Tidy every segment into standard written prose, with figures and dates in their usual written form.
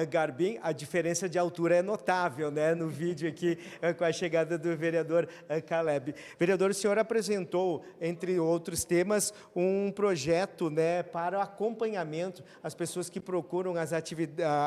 Garbim, a diferença de altura é notável, né, no vídeo aqui, com a chegada do vereador Caleb. Vereador, o senhor apresentou, entre outros temas, um projeto, né, para o acompanhamento às pessoas que procuram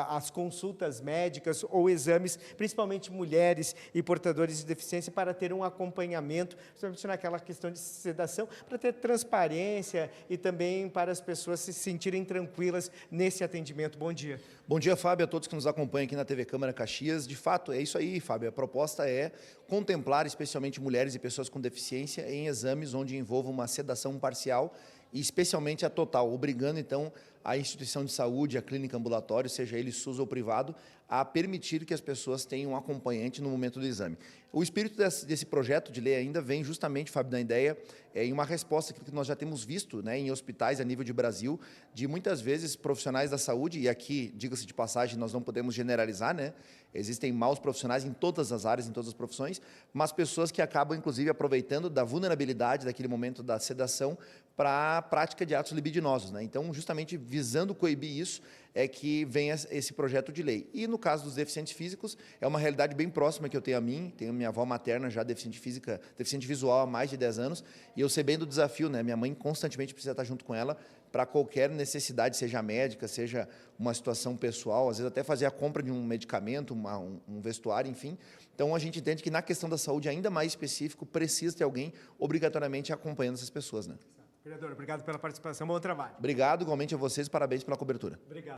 as consultas médicas ou exames, principalmente mulheres e portadores de deficiência, para ter um acompanhamento, principalmente naquela questão de sedação, para ter transparência e também para as pessoas se sentirem tranquilas nesse atendimento. Bom dia. Bom dia, Fábio, a todos que nos acompanham aqui na TV Câmara Caxias. De fato, é isso aí, Fábio. A proposta é contemplar especialmente mulheres e pessoas com deficiência em exames onde envolva uma sedação parcial e especialmente a total, obrigando então a instituição de saúde, a clínica ambulatório, seja ele SUS ou privado, a permitir que as pessoas tenham um acompanhante no momento do exame. O espírito desse projeto de lei ainda vem justamente, Fábio, da ideia, em uma resposta que nós já temos visto, né, em hospitais a nível de Brasil, de muitas vezes profissionais da saúde, e aqui, diga-se de passagem, nós não podemos generalizar, né? Existem maus profissionais em todas as áreas, em todas as profissões, mas pessoas que acabam, inclusive, aproveitando da vulnerabilidade daquele momento da sedação para a prática de atos libidinosos, né? Então, justamente visando coibir isso, é que vem esse projeto de lei. E no caso dos deficientes físicos, é uma realidade bem próxima que eu tenho a mim, tenho minha avó materna já deficiente física, deficiente visual há mais de 10 anos, e eu sei bem do desafio, né? Minha mãe constantemente precisa estar junto com ela para qualquer necessidade, seja médica, seja uma situação pessoal, às vezes até fazer a compra de um medicamento, um vestuário, enfim. Então, a gente entende que na questão da saúde, ainda mais específico, precisa ter alguém obrigatoriamente acompanhando essas pessoas, né? Vereador, obrigado pela participação, bom trabalho. Obrigado, igualmente a vocês, parabéns pela cobertura. Obrigado.